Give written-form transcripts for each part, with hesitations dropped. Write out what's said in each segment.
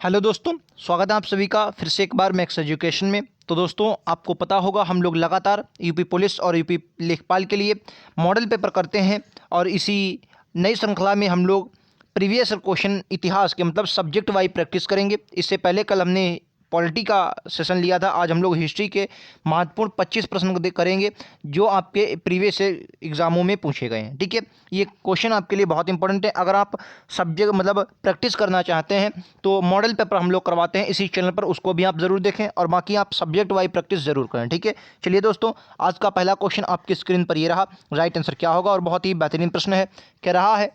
Hello दोस्तों, स्वागत है आप सभी का फिर से एक बार मैक्स एजुकेशन में। तो दोस्तों, आपको पता होगा हम लोग लगातार यूपी पुलिस और यूपी लेखपाल के लिए मॉडल पेपर करते हैं और इसी नई श्रृंखला में हम लोग प्रीवियस क्वेश्चन इतिहास के मतलब सब्जेक्ट वाइज प्रैक्टिस करेंगे। इससे पहले कल हमने पॉलिटी का सेशन लिया था, आज हम लोग हिस्ट्री के महत्वपूर्ण 25 प्रश्न करेंगे जो आपके प्रीवियस एग्जामों में पूछे गए हैं। ठीक है, ये क्वेश्चन आपके लिए बहुत इंपॉर्टेंट है। अगर आप सब्जेक्ट मतलब प्रैक्टिस करना चाहते हैं तो मॉडल पेपर हम लोग करवाते हैं इसी चैनल पर, उसको भी आप ज़रूर देखें और बाकी आप सब्जेक्ट वाइज प्रैक्टिस ज़रूर करें। ठीक है, चलिए दोस्तों, आज का पहला क्वेश्चन आपकी स्क्रीन पर ये रहा। राइट आंसर क्या होगा? और बहुत ही बेहतरीन प्रश्न है। कह रहा है,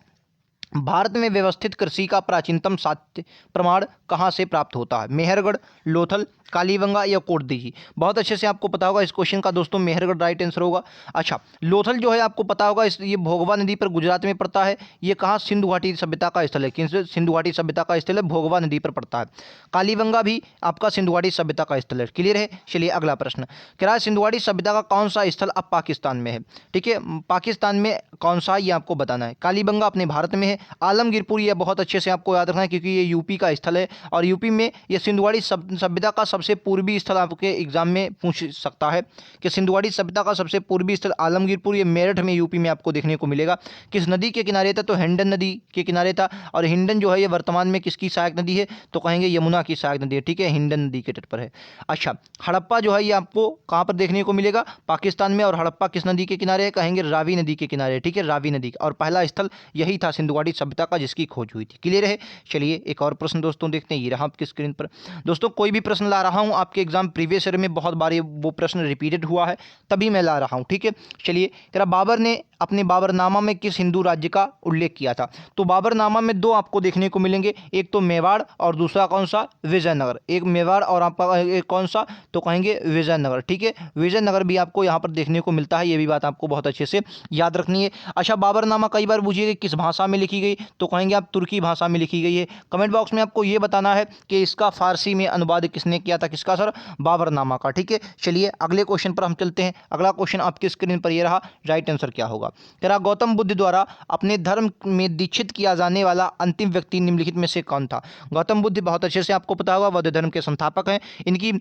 भारत में व्यवस्थित कृषि का प्राचीनतम साक्ष्य प्रमाण कहाँ से प्राप्त होता है? मेहरगढ़, लोथल, कालीबंगा या कोटदीजी? बहुत अच्छे से आपको पता होगा इस क्वेश्चन का दोस्तों, मेहरगढ़ राइट आंसर होगा। अच्छा, लोथल जो है आपको पता होगा ये भोगवा नदी पर गुजरात में पड़ता है। ये कहाँ? सिंधु घाटी सभ्यता का स्थल है। किन से? सिंधु घाटी सभ्यता का स्थल है, भोगवा नदी पर पड़ता है। कालीबंगा भी आपका सिंधु घाटी सभ्यता का स्थल है। क्लियर है? चलिए अगला प्रश्न कह रहा है, सिंधु घाटी सभ्यता का कौन सा स्थल अब पाकिस्तान में है? ठीक है, पाकिस्तान में कौन सा ये आपको बताना है। कालीबंगा अपने भारत में है। आलमगीरपुर ये बहुत अच्छे से आपको याद रखना है क्योंकि ये यूपी का स्थल है और यूपी में ये सिंधु घाटी सभ्यता का सबसे पूर्वी स्थल आपके एग्जाम में पूछ सकता है कि सिंधु घाटी सभ्यता का सबसे पूर्वी स्थल आलमगीरपुर, ये मेरठ में यूपी में आपको देखने को मिलेगा। किस नदी के किनारे था? तो हिंडन नदी के किनारे था। और हिंडन जो है ये वर्तमान में किसकी सहायक नदी है? तो कहेंगे यमुना की सहायक नदी है। ठीक है, हिंडन नदी के तट पर है। अच्छा, हड़प्पा जो है ये आपको कहाँ पर देखने को मिलेगा? पाकिस्तान में। और हड़प्पा किस नदी के किनारे है? कहेंगे रावी नदी के किनारे। ठीक है, रावी नदी का। और पहला स्थल यही था सिंधु घाटी सभ्यता का जिसकी खोज हुई थी। क्लियर है? चलिए एक और प्रश्न दोस्तों देखते हैं, ये रहा आपकी स्क्रीन पर। दोस्तों, कोई भी प्रश्न ला रहा हूं आपके एग्जाम प्रीवियस ईयर में बहुत बार वो प्रश्न रिपीटेड हुआ है तभी मैं ला रहा हूं। ठीक है, चलिए तेरा बाबर ने अपने बाबरनामा में किस हिंदू राज्य का उल्लेख किया था? तो बाबरनामा में दो आपको देखने को मिलेंगे, एक तो मेवाड़ और दूसरा कौन सा? विजयनगर। एक मेवाड़ और आपका एक कौन सा? तो कहेंगे विजयनगर। ठीक है, विजयनगर भी आपको यहाँ पर देखने को मिलता है, ये भी बात आपको बहुत अच्छे से याद रखनी है। अच्छा, बाबरनामा कई बार पूछिएगा किस भाषा में लिखी गई? तो कहेंगे आप तुर्की भाषा में लिखी गई है। कमेंट बॉक्स में आपको ये बताना है कि इसका फारसी में अनुवाद किसने किया था? किसका सर? बाबरनामा का। ठीक है, चलिए अगले क्वेश्चन पर हम चलते हैं। अगला क्वेश्चन आपकी स्क्रीन पर ये रहा। राइट आंसर क्या होगा? कह रहा, गौतम बुद्ध द्वारा अपने धर्म में दीक्षित किया जाने वाला अंतिम व्यक्ति निम्नलिखित में से कौन था? गौतम बुद्ध बहुत अच्छे से आपको पता होगा बौद्ध धर्म के संस्थापक हैं। इनकी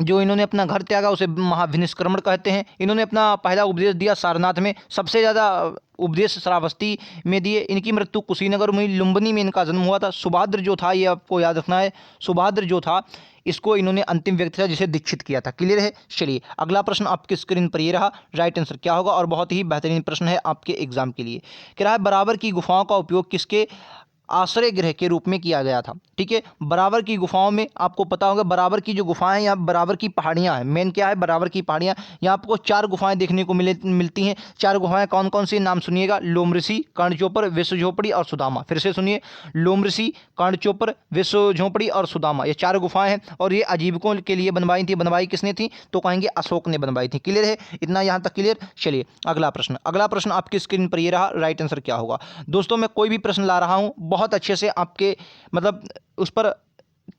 जो इन्होंने अपना घर त्यागा उसे महाविनिष्क्रमण कहते हैं। इन्होंने अपना पहला उपदेश दिया सारनाथ में, सबसे ज़्यादा उपदेश श्रावस्ती में दिए। इनकी मृत्यु कुशीनगर में, लुम्बिनी में इनका जन्म हुआ था। सुभद्र जो था, ये आपको याद रखना है, सुभद्र जो था इसको इन्होंने अंतिम व्यक्ति था जिसे दीक्षित किया था। क्लियर है? चलिए अगला प्रश्न आपकी स्क्रीन पर ये रहा। राइट आंसर क्या होगा? और बहुत ही बेहतरीन प्रश्न है आपके एग्जाम के लिए। कह रहा है, बराबर की गुफाओं का उपयोग किसके आश्रय गृह के रूप में किया गया था? ठीक है, बराबर की गुफाओं में आपको पता होगा, बराबर की जो गुफाएं हैं, यहाँ बराबर की पहाड़ियां हैं। मेन क्या है? बराबर की पहाड़ियां। यहाँ आपको चार गुफाएं देखने को मिलती हैं। चार गुफाएं कौन कौन सी? नाम सुनिएगा, लोमऋषि, कर्णचोपर, विश्व झोपड़ी और सुदामा। फिर से सुनिए, लोमऋषि, कर्णचोपर, विश्व झोपड़ी और सुदामा, ये चार गुफाएं हैं और ये आजीविकों के लिए बनवाई किसने थी? तो कहेंगे अशोक ने बनवाई थी। क्लियर है? इतना यहाँ तक क्लियर? चलिए अगला प्रश्न आपकी स्क्रीन पर ये रहा। राइट आंसर क्या होगा? दोस्तों, मैं कोई भी प्रश्न ला रहा हूँ बहुत अच्छे से आपके मतलब उस पर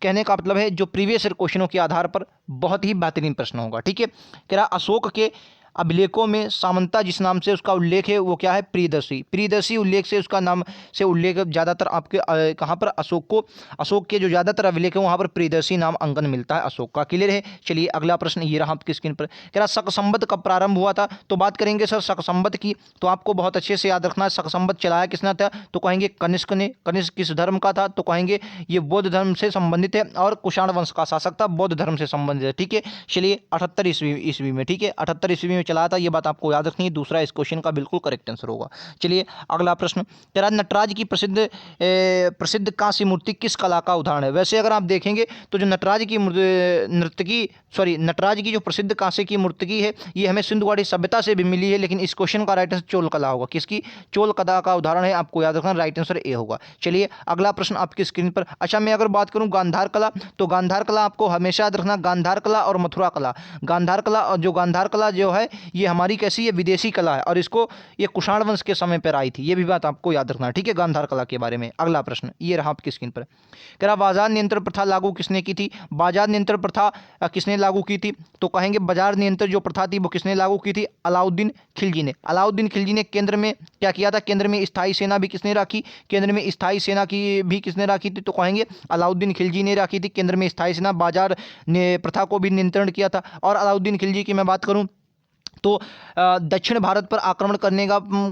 कहने का मतलब है जो प्रीवियस ईयर क्वेश्चनों के आधार पर बहुत ही बेहतरीन प्रश्न होगा। ठीक है, कह रहा, अशोक के अभिलेखों में सामंता जिस नाम से उसका उल्लेख है वो क्या है? प्रियदर्शी। प्रियदर्शी उल्लेख से उसका नाम से उल्लेख ज़्यादातर आपके कहाँ पर? अशोक के जो ज़्यादातर अभिलेख है वहाँ पर प्रियदर्शी नाम अंकन मिलता है अशोक का। क्लियर है? चलिए अगला प्रश्न ये रहा आपकी स्क्रीन पर। कह रहा, शक संवत कब प्रारंभ हुआ था? तो बात करेंगे सर शक संवत की, तो आपको बहुत अच्छे से याद रखना है शक संवत चलाया किसने था? तो कहेंगे कनिष्क ने। कनिष्क किस धर्म का था? तो कहेंगे ये बौद्ध धर्म से संबंधित है और कुषाण वंश का शासक था, बौद्ध धर्म से संबंधित है। ठीक है, चलिए 78 ईस्वी में। ठीक है, 78 ईस्वी में चला था, ये बात आपको याद रखनी है। दूसरा इस क्वेश्चन का बिल्कुल करेक्ट आंसर होगा। चलिए अगला प्रश्न, तेरा नटराज की प्रसिद्ध कांस्य मूर्ति किस कला का उदाहरण है? वैसे अगर आप देखेंगे तो जो नटराज की जो प्रसिद्ध कांस्य की मूर्ति है ये हमें सिंधु घाटी सभ्यता से भी मिली है, लेकिन इस क्वेश्चन का राइट आंसर चोल कला होगा। किसकी? चोल कला का उदाहरण है, आपको याद रखना। राइट आंसर ए होगा। चलिए अगला प्रश्न आपकी स्क्रीन पर। अच्छा, मैं अगर बात करूं गांधार कला, तो गांधार कला आपको हमेशा याद रखना, गांधार कला और मथुरा कला। गांधार कला जो है ये हमारी कैसी है, विदेशी कला है, और इसको ये कुषाण वंश के समय पर आई थी। ये भी बात आपको याद रखना है, ठीक है, गांधार कला के बारे में। अगला प्रश्न ये रहा आपकी स्क्रीन पर। कह रहा बाजार नियंत्रण प्रथा लागू किसने की थी? बाजार नियंत्रण प्रथा किसने लागू की थी? तो कहेंगे बाजार नियंत्रण जो प्रथा थी वो किसने लागू की थी? अलाउद्दीन खिलजी ने। अलाउद्दीन खिलजी ने केंद्र में क्या किया था? केंद्र में स्थायी सेना भी किसने रखी? केंद्र में स्थायी सेना की भी किसने रखी थी? तो कहेंगे अलाउद्दीन खिलजी ने रखी थी केंद्र में स्थायी सेना। बाजार ने प्रथा को भी नियंत्रण किया था। और अलाउद्दीन खिलजी की मैं बात करूं तो दक्षिण भारत पर आक्रमण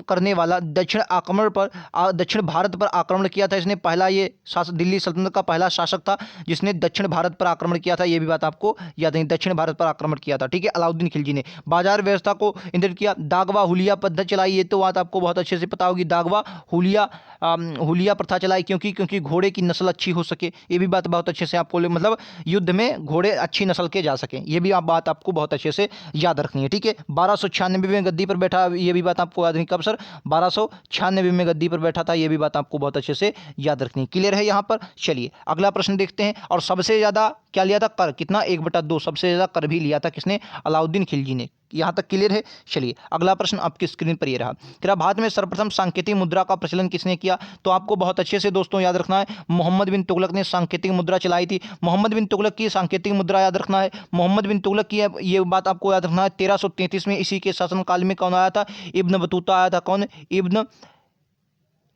करने वाला दक्षिण भारत पर आक्रमण किया था इसने। पहला ये शासक, दिल्ली सल्तनत का पहला शासक था जिसने दक्षिण भारत पर आक्रमण किया था। ये भी बात आपको याद है, दक्षिण भारत पर आक्रमण किया था, ठीक है, अलाउद्दीन खिलजी ने। बाजार व्यवस्था को इंद्रित किया। दागवा हुलिया पद्धति चलाई, ये तो बात आपको बहुत अच्छे से पता होगी। दागवा हुलिया प्रथा चलाई क्योंकि घोड़े की नस्ल अच्छी हो सके। ये भी बात बहुत अच्छे से आपको, मतलब युद्ध में घोड़े अच्छी नस्ल के जा सकें, ये भी बात आपको बहुत अच्छे से याद रखनी है, ठीक है। 1296 में गद्दी पर बैठा, ये भी बात आपको याद नहीं, कब सर? 1296 में गद्दी पर बैठा था, ये भी बात आपको बहुत अच्छे से याद रखनी है। क्लियर है यहाँ पर? चलिए अगला प्रश्न देखते हैं। और सबसे ज़्यादा क्या लिया था? कर। कितना? 1/2। सबसे ज़्यादा कर भी लिया था किसने? अलाउद्दीन खिलजी ने। यहाँ तक क्लियर है? चलिए अगला प्रश्न आपकी स्क्रीन पर ये रहा। तेरा भारत में सर्वप्रथम सांकेतिक मुद्रा का प्रचलन किसने किया? तो आपको बहुत अच्छे से दोस्तों याद रखना है, मोहम्मद बिन तुगलक ने सांकेतिक मुद्रा चलाई थी। मोहम्मद बिन तुगलक की सांकेतिक मुद्रा याद रखना है। मोहम्मद बिन तुगलक की ये बात आपको याद रखना है। 1333 में इसी के शासनकाल में कौन आया था? इब्न बतूता आया था। कौन?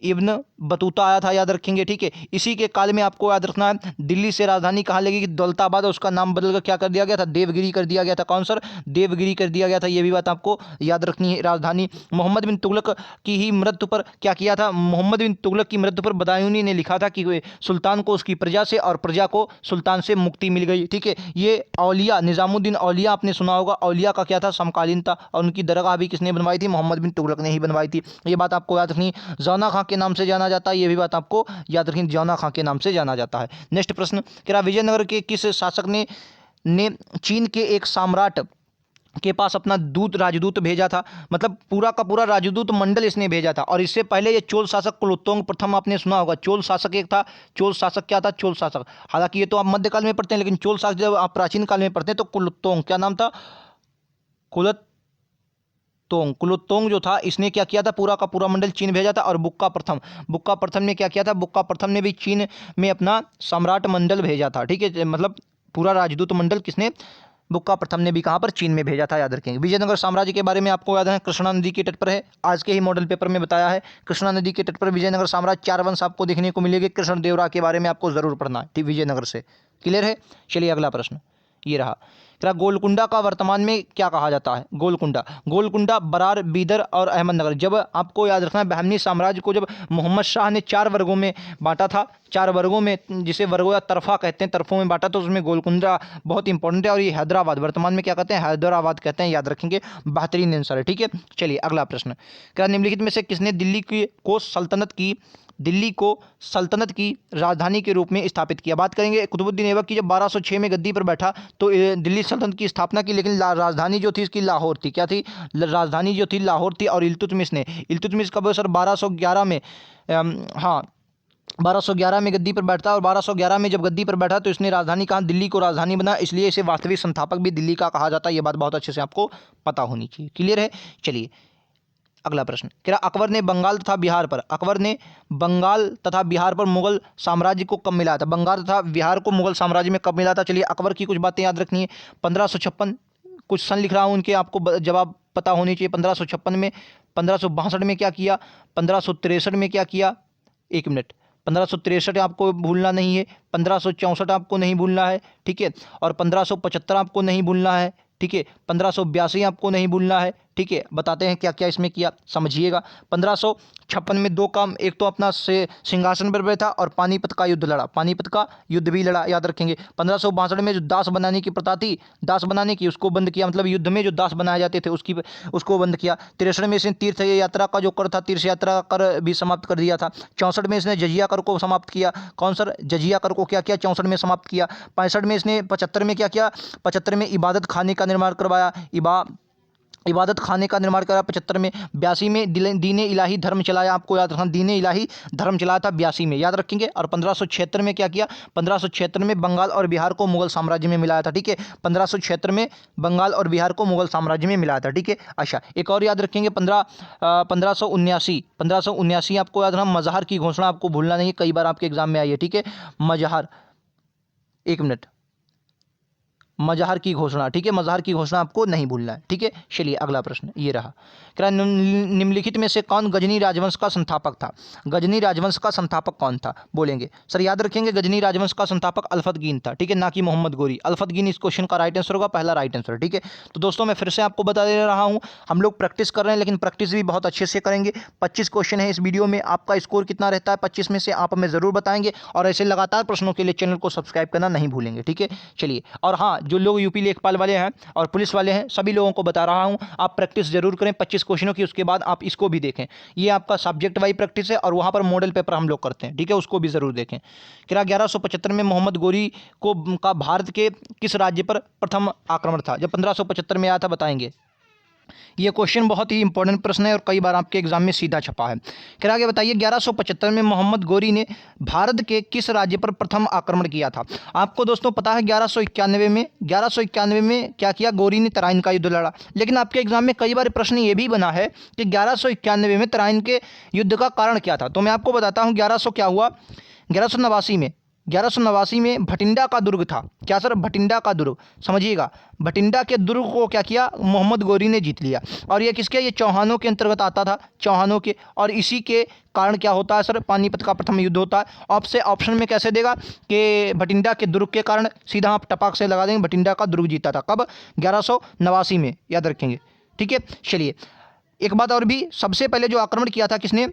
इब्न बतूता आया था, याद रखेंगे, ठीक है। इसी के काल में आपको याद रखना है दिल्ली से राजधानी कहाँ लगेगी? दौलताबाद। उसका नाम बदलकर क्या कर दिया गया था? देवगिरी कर दिया गया था। कौन सर? देवगिरी कर दिया गया था। ये भी बात आपको याद रखनी है। राजधानी मोहम्मद बिन तुगलक की ही मृत्यु पर क्या किया था? मोहम्मद बिन तुगलक की मृत्यु पर बदायूनी ने लिखा था कि सुल्तान को उसकी प्रजा से और प्रजा को सुल्तान से मुक्ति मिल गई, ठीक है। ये औलिया, निजामुद्दीन औलिया आपने सुना होगा। औलिया का क्या था? समकालीन था। और उनकी दरगाह भी किसने बनवाई थी? मोहम्मद बिन तुगलक ने ही बनवाई थी। ये बात आपको याद रखनी है। जौना खां के नाम से जाना जाता है, ये भी बात आपको याद रखनी, जौना खां के नाम से जाना जाता है। नेक्स्ट प्रश्न, क्या विजयनगर के किस शासक ने चीन के एक सम्राट के पास अपना राजदूत भेजा था? मतलब पूरा का पूरा राजदूत मंडल इसने भेजा था। और इससे पहले ये चोल शासक कुलोत्तुंग प्रथम आपने सुना होगा। चोल शासक एक था। चोल शासक क्या था? चोल शासक। हालांकि ये तो आप मध्यकाल में पढ़ते हैं, लेकिन चोल शासक जब आप प्राचीन काल में पढ़ते हैं तो कुलोत्तुंग, क्या नाम था? कुलोत्तुंग जो था, इसने क्या किया था? पूरा का पूरा मंडल चीन भेजा था। और बुक्का प्रथम ने क्या किया था? बुक्का प्रथम ने भी चीन में अपना सम्राट मंडल भेजा था, ठीक है। मतलब पूरा राजदूत मंडल किसने? बुक्का प्रथम ने भी कहाँ पर? चीन में भेजा था, याद रखेंगे। विजयनगर साम्राज्य के बारे में आपको याद है, कृष्णा नदी के तट पर है। आज के ही मॉडल पेपर में बताया है, कृष्णा नदी के तट पर विजयनगर साम्राज्य। 4 वंश आपको देखने को मिलेंगे। कृष्णदेवराय के बारे में आपको जरूर पढ़ना है, ठीक, विजयनगर से। क्लियर है? चलिए अगला प्रश्न ये रहा। गोलकुंडा का वर्तमान में क्या कहा जाता है? गोलकुंडा बरार, बीदर और अहमदनगर। जब आपको याद रखना है, बहमनी साम्राज्य को जब मोहम्मद शाह ने 4 वर्गों में बांटा था, 4 वर्गों में, जिसे वर्गों या तरफा कहते हैं, तरफों में बांटा, तो उसमें गोलकुंडा बहुत इंपॉर्टेंट है। और ये हैदराबाद, वर्तमान में क्या कहते हैं? हैदराबाद कहते हैं, याद रखेंगे। बेहतरीन आंसर है, ठीक है। चलिए अगला प्रश्न, क्या निम्नलिखित में से किसने दिल्ली को सल्तनत की राजधानी के रूप में स्थापित किया? बात करेंगे कुतुबुद्दीन ऐबक की। जब 1206 में गद्दी पर बैठा तो दिल्ली सल्तनत की स्थापना की, लेकिन राजधानी जो थी इसकी लाहौर थी। क्या थी? राजधानी जो थी लाहौर थी। और इल्तुतमिश कब सर? 1211 में, हाँ 1211 में गद्दी पर बैठता। और 1211 में जब गद्दी पर बैठा तो इसने राजधानी कहाँ? दिल्ली को राजधानी बना, इसलिए इसे वास्तविक संस्थापक भी दिल्ली का कहा जाता है। ये बात बहुत अच्छे से आपको पता होनी चाहिए। क्लियर है? चलिए अगला प्रश्न, क्या अकबर ने बंगाल तथा बिहार पर मुगल साम्राज्य को कब मिलाया था? बंगाल तथा बिहार को मुगल साम्राज्य में कब मिला था? चलिए अकबर की कुछ बातें याद रखनी है। 1556, कुछ सन लिख रहा हूँ उनके, आपको जवाब पता होनी चाहिए। 1556 में, 1562 में क्या किया? 1563 में क्या किया? 1 मिनट, 1563 आपको भूलना नहीं है, 1564 आपको नहीं भूलना है, ठीक है। और 1575 आपको नहीं भूलना है, ठीक है। 1582 आपको नहीं भूलना है, ठीक है। बताते हैं क्या क्या इसमें किया, समझिएगा। 1556 में 2 काम, एक तो अपना सिंहासन पर बैठा और पानीपत का युद्ध लड़ा, पानीपत का युद्ध भी लड़ा, याद रखेंगे। 1562 में जो दास बनाने की प्रथा थी, दास बनाने की, उसको बंद किया। मतलब युद्ध में जो दास बनाए जाते थे उसको बंद किया। 63 में इसने तीर्थ यात्रा का जो कर था, तीर्थ यात्रा कर भी समाप्त कर दिया था। 64 में इसने जजिया कर को समाप्त किया। कौन सर? जजिया कर को क्या किया? 64 में समाप्त किया। 65 में इसने 75 में क्या किया? 75 में इबादत खाने का निर्माण करवाया। इबादत खाने का निर्माण करा 75 में। 82 में दीन-ए इलाही धर्म चलाया, आपको याद रखना, दीन-ए इलाही धर्म चलाया था 82 में, याद रखेंगे। और 1576 में क्या किया, 1576 में बंगाल और बिहार को मुगल साम्राज्य में मिलाया था, ठीक है। 1576 में बंगाल और बिहार को मुगल साम्राज्य में मिलाया था, ठीक है। अच्छा, एक और याद रखेंगे, 1579 आपको याद रखना, मजहर की घोषणा आपको भूलना नहीं है, कई बार आपके एग्जाम में आई है, ठीक है। मजहर, एक मिनट, मजहर की घोषणा, ठीक है, मजहर की घोषणा आपको नहीं भूलना है, ठीक है। चलिए अगला प्रश्न ये रहा, क्या निम्नलिखित में से कौन गजनी राजवंश का संस्थापक था? गजनी राजवंश का संस्थापक कौन था, बोलेंगे सर, याद रखेंगे गजनी राजवंश का संस्थापक अल्फतगीन था, ठीक है, ना कि मोहम्मद गोरी। अल्फतगीन इस क्वेश्चन का राइट आंसर होगा, पहला राइट आंसर, ठीक है। तो दोस्तों मैं फिर से आपको बता दे रहा हूँ, हम लोग प्रैक्टिस कर रहे हैं, लेकिन प्रैक्टिस भी बहुत अच्छे से करेंगे। 25 क्वेश्चन है इस वीडियो में, आपका स्कोर कितना रहता है 25 में से आप हमें ज़रूर बताएंगे, और ऐसे लगातार प्रश्नों के लिए चैनल को सब्सक्राइब करना नहीं भूलेंगे, ठीक है। चलिए, और हाँ, जो लोग यूपी लेखपाल वाले हैं और पुलिस वाले हैं, सभी लोगों को बता रहा हूं, आप प्रैक्टिस जरूर करें 25 क्वेश्चनों की, उसके बाद आप इसको भी देखें। ये आपका सब्जेक्ट वाइज प्रैक्टिस है, और वहां पर मॉडल पेपर हम लोग करते हैं, ठीक है, उसको भी जरूर देखें। क्या 1175 में मोहम्मद गोरी का भारत के किस राज्य पर प्रथम आक्रमण था? जब 1575 में आया था, बताएंगे। ये क्वेश्चन बहुत ही इंपॉर्टेंट प्रश्न है और कई बार आपके एग्जाम में सीधा छपा है। फिर आगे बताइए, 1175 में मोहम्मद गोरी ने भारत के किस राज्य पर प्रथम आक्रमण किया था? आपको दोस्तों पता है 1191 में क्या किया, गोरी ने तराइन का युद्ध लड़ा। लेकिन आपके एग्जाम में कई बार प्रश्न ये भी बना है कि 1191 में तराइन के युद्ध का कारण क्या था। तो मैं आपको बताता हूँ 1100 क्या हुआ, 1189 में भटिंडा का दुर्ग था। क्या सर, भटिंडा का दुर्ग, समझिएगा, भटिंडा के दुर्ग को क्या किया, मोहम्मद गोरी ने जीत लिया। और ये किसके, ये चौहानों के अंतर्गत आता था, चौहानों के। और इसी के कारण क्या होता है सर, पानीपत का प्रथम युद्ध होता है। आपसे ऑप्शन में कैसे देगा कि भटिंडा के दुर्ग के कारण, सीधा आप टपाक से लगा देंगे, भटिंडा का दुर्ग जीता था कब, 1189 में, याद रखेंगे, ठीक है। चलिए, एक बात और भी, सबसे पहले जो आक्रमण किया था किसने,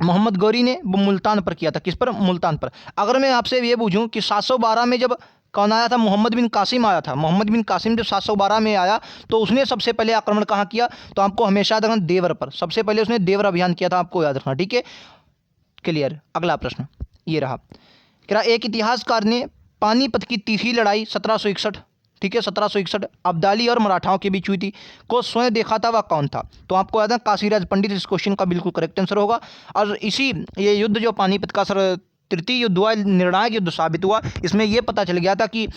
मोहम्मद गोरी ने, वो मुल्तान पर किया था। किस पर, मुल्तान पर। अगर मैं आपसे ये पूछूं कि 712 में जब कौन आया था, मोहम्मद बिन कासिम आया था, मोहम्मद बिन कासिम जब 712 में आया तो उसने सबसे पहले आक्रमण कहाँ किया, तो आपको हमेशा याद रखना, देवर पर। सबसे पहले उसने देवर अभियान किया था, आपको याद रखना, ठीक है, क्लियर। अगला प्रश्न ये रहा, क्या एक इतिहासकार ने पानीपत की तीसरी लड़ाई 1761, ठीक है, 1761 अब्दाली और मराठाओं के बीच हुई थी, को स्वयं देखा था, वह कौन था? तो आपको याद है काशीराज पंडित, इस क्वेश्चन का बिल्कुल करेक्ट आंसर होगा। और इसी ये युद्ध जो पानीपत का सर तृतीय युद्ध हुआ, निर्णायक युद्ध साबित हुआ, इसमें यह पता चल गया था कि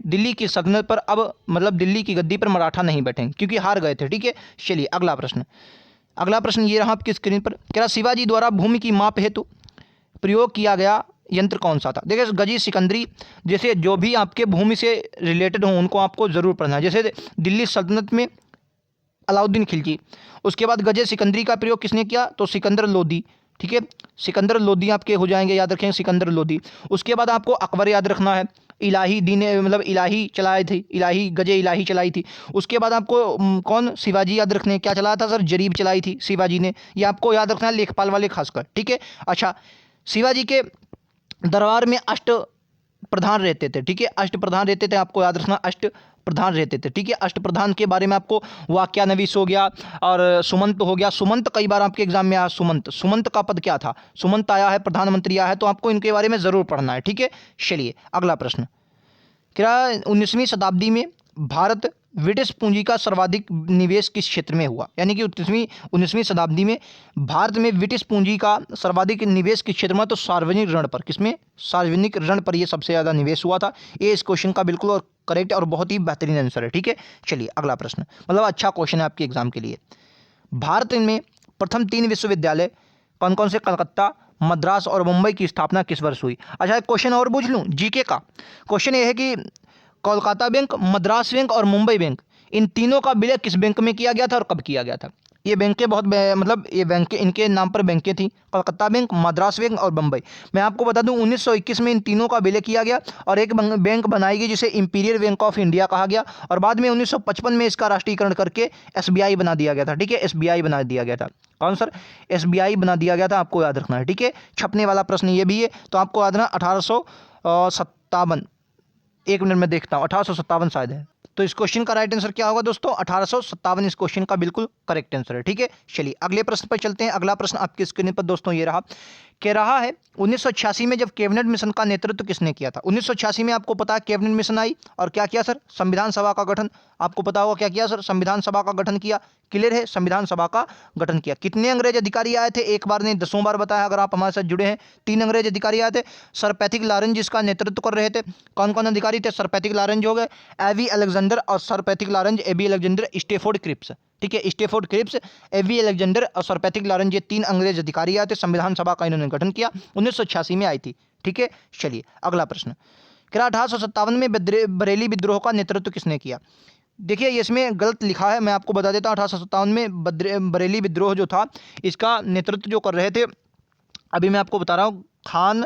दिल्ली की सल्तनत पर अब, मतलब दिल्ली की गद्दी पर मराठा नहीं बैठेंगे, क्योंकि हार गए थे, ठीक है। चलिए अगला प्रश्न ये रहा आपकी स्क्रीन पर, क्या शिवाजी द्वारा भूमि की माप हेतु प्रयोग किया गया यंत्र कौन सा था? देखिए, गजी सिकंदरी, जैसे जो भी आपके भूमि से रिलेटेड हों उनको आपको ज़रूर पढ़ना है। जैसे दिल्ली सल्तनत में अलाउद्दीन खिलजी, उसके बाद गजे सिकंदरी का प्रयोग किसने किया, तो सिकंदर लोदी, ठीक है, सिकंदर लोदी आपके हो जाएंगे, याद रखें, सिकंदर लोदी। उसके बाद आपको अकबर याद रखना है, इलाही दीन, मतलब इलाही चलाई थी, इलाही गजे इलाही चलाई थी। उसके बाद आपको कौन, शिवाजी याद रखने, क्या चलाया था सर, जरीब चलाई थी शिवाजी ने, ये आपको याद रखना है, लेखपाल वाले खासकर, ठीक है। अच्छा, शिवाजी के दरबार में अष्ट प्रधान रहते थे, ठीक है, अष्ट प्रधान रहते थे, आपको याद रखना, अष्ट प्रधान रहते थे, ठीक है। अष्ट प्रधान के बारे में आपको वाक्यानवीस हो गया और सुमंत हो गया। सुमंत कई बार आपके एग्जाम में आया, सुमंत का पद क्या था, सुमंत आया है, प्रधानमंत्री आया है, तो आपको इनके बारे में ज़रूर पढ़ना है, ठीक है। चलिए अगला प्रश्न, क्या 19वीं शताब्दी में भारत ब्रिटिश पूंजी का सर्वाधिक निवेश किस क्षेत्र में हुआ? यानी कि 19वीं शताब्दी में भारत में ब्रिटिश पूंजी का सर्वाधिक निवेश किस क्षेत्र में, तो सार्वजनिक ऋण पर। किसमें, सार्वजनिक ऋण पर ये सबसे ज़्यादा निवेश हुआ था। ये इस क्वेश्चन का बिल्कुल और करेक्ट और बहुत ही बेहतरीन आंसर है, ठीक है। चलिए अगला प्रश्न, मतलब अच्छा क्वेश्चन है आपके एग्जाम के लिए। भारत में प्रथम 3 विश्वविद्यालय कौन कौन से, कलकत्ता, मद्रास और मुंबई की स्थापना किस वर्ष हुई? अच्छा, एक क्वेश्चन और पूछ लूँ जीके का। क्वेश्चन ये है कि कोलकाता बैंक, मद्रास बैंक और मुंबई बैंक, इन तीनों का विलय किस बैंक में किया गया था और कब किया गया था? ये बैंकें बहुत मतलब ये बैंकें, इनके नाम पर बैंकें थी, कोलकाता बैंक, मद्रास बैंक और मुंबई। मैं आपको बता दूं 1921 में इन तीनों का विलय किया गया और एक बैंक बनाई गई जिसे इंपीरियल बैंक ऑफ इंडिया कहा गया, और बाद में 1955 में इसका राष्ट्रीयकरण करके SBI बना दिया गया था, ठीक है, SBI बना दिया गया था। कौन सर, SBI बना दिया गया था, आपको याद रखना है, ठीक है। छपने वाला प्रश्न ये भी है, तो आपको याद रखना 1857, एक मिनट में देखता हूँ, 1857 शायद है, तो इस क्वेश्चन का राइट आंसर क्या होगा दोस्तों? 1857 इस क्वेश्चन का बिल्कुल करेक्ट आंसर है। ठीक है, चलिए अगले प्रश्न पर चलते हैं। अगला प्रश्न आपकी स्क्रीन पर दोस्तों ये रहा, कह रहा है 1986 में जब कैबिनेट मिशन का नेतृत्व किसने किया था? 1986 में आपको पता है कैबिनेट मिशन आई और क्या किया सर? संविधान सभा का गठन। आपको पता होगा क्या किया सर? संविधान सभा का गठन किया। क्लियर है, संविधान सभा का गठन किया। कितने अंग्रेज अधिकारी आए थे? एक बार नहीं 10 बार बताया अगर आप हमारे साथ जुड़े हैं। 3 अंग्रेज अधिकारी आए थे। सर पैथिक लॉरेंस जिसका नेतृत्व कर रहे थे। कौन कौन अधिकारी थे? सर पैथिक लॉरेंस हो गए, एवी अलेक्जेंडर और sir Pethick Lawrence, A B Alexander, Stafford Cripps. ठीक है, स्टेफोर्ड क्रिप्स, एवी अलेक्जेंडर और सर पैथिक लॉरेंस, ये 3 अंग्रेज अधिकारी आए थे। संविधान सभा का इन्होंने गठन किया, 1986 में आई थी। ठीक है, चलिए अगला प्रश्न, क्या 1857 में बरेली विद्रोह का नेतृत्व किसने किया? देखिए इसमें गलत लिखा है, मैं आपको बता देता हूँ। 1857 में बरेली विद्रोह जो था इसका नेतृत्व जो कर रहे थे, अभी मैं आपको बता रहा हूँ, खान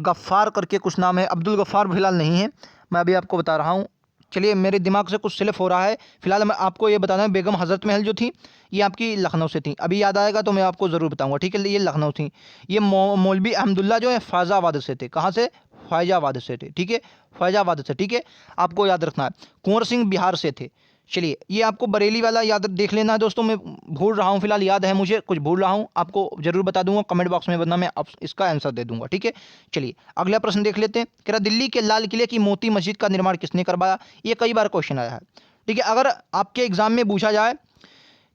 गफ्फार करके कुछ नाम है, अब्दुल गफ्फार फिलहाल नहीं है, मैं अभी आपको बता रहा हूँ। चलिए मेरे दिमाग से कुछ स्लिप हो रहा है, फिलहाल मैं आपको ये बता रहा हूँ। बेगम हज़रत महल जो थी ये आपकी लखनऊ से थी, अभी याद आएगा तो मैं आपको ज़रूर बताऊँगा। ठीक है, ये लखनऊ थी। ये मौलवी अहमदुल्ला जो है फैज़ाबाद से थे। कहाँ से? फैज़ाबाद से थे। ठीक है, फैज़ाबाद से। ठीक है, आपको याद रखना है। कुंवर सिंह बिहार से थे। चलिए ये आपको बरेली वाला याद देख लेना है दोस्तों। मैं भूल रहा हूँ, फिलहाल याद है मुझे, कुछ भूल रहा हूँ आपको जरूर बता दूंगा कमेंट बॉक्स में, वरना मैं इसका आंसर दे दूंगा। ठीक है, चलिए अगला प्रश्न देख लेते हैं। कह रहा दिल्ली के लाल किले की मोती मस्जिद का निर्माण किसने करवाया? ये कई बार क्वेश्चन आया है। ठीक है, अगर आपके एग्जाम में पूछा जाए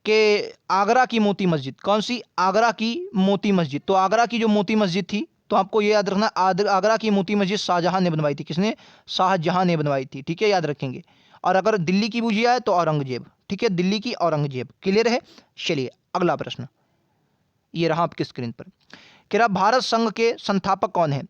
कि आगरा की मोती मस्जिद कौन सी? आगरा की मोती मस्जिद, तो आगरा की जो मोती मस्जिद थी तो आपको ये याद रखना, आगरा की मोती मस्जिद शाहजहां ने बनवाई थी। किसने? शाहजहां ने बनवाई थी। ठीक है, याद रखेंगे। और अगर दिल्ली की पूछी जाए तो औरंगजेब। ठीक है, दिल्ली की औरंगजेब। क्लियर है, चलिए अगला प्रश्न ये रहा आपकी स्क्रीन पर। कह रहा भारत संघ के संस्थापक कौन है?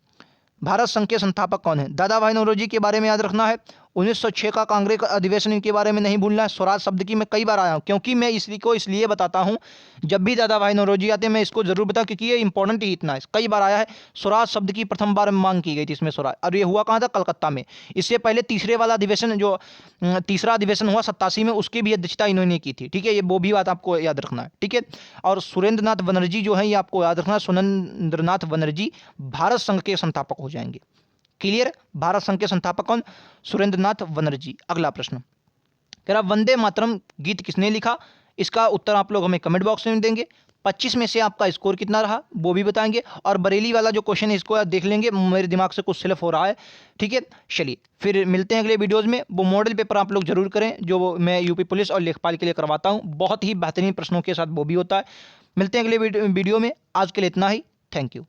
भारत संघ के संस्थापक कौन है? दादा भाई नौरोजी के बारे में याद रखना है। 1906 का कांग्रेस का अधिवेशन, इनके बारे में नहीं भूलना है। स्वराज शब्द की मैं कई बार आया हूँ, क्योंकि मैं इसलिए बताता हूँ, जब भी दादा भाई नौरोजी आते हैं मैं इसको जरूर बताऊँ, क्योंकि ये इंपॉर्टेंट ही इतना है, कई बार आया है। स्वराज शब्द की प्रथम बार मांग की गई थी इसमें स्वराज, और ये हुआ कहाँ था? कलकत्ता में। इससे पहले तीसरे वाला अधिवेशन जो तीसरा अधिवेशन हुआ 87 में, उसकी भी अध्यक्षता इन्होंने की थी। ठीक है, ये वो भी बात आपको याद रखना है। ठीक है, और सुरेंद्र नाथ बनर्जी जो है ये आपको याद रखना, सुरेंद्र नाथ बनर्जी भारत संघ के संस्थापक हो जाएंगे। क्लियर, भारत संघ के संस्थापक कौन? सुरेंद्र नाथ बनर्जी। अगला प्रश्न कह रहा वंदे मातरम गीत किसने लिखा? इसका उत्तर आप लोग हमें कमेंट बॉक्स में देंगे। 25 में से आपका स्कोर कितना रहा वो भी बताएंगे, और बरेली वाला जो क्वेश्चन है इसको देख लेंगे, मेरे दिमाग से कुछ स्लिप हो रहा है। ठीक है, चलिए फिर मिलते हैं अगले वीडियोज़ में। वो मॉडल पेपर आप लोग जरूर करें जो मैं यूपी पुलिस और लेखपाल के लिए करवाता हूँ, बहुत ही बेहतरीन प्रश्नों के साथ वो भी होता है। मिलते हैं अगले वीडियो में, आज के लिए इतना ही। Thank you.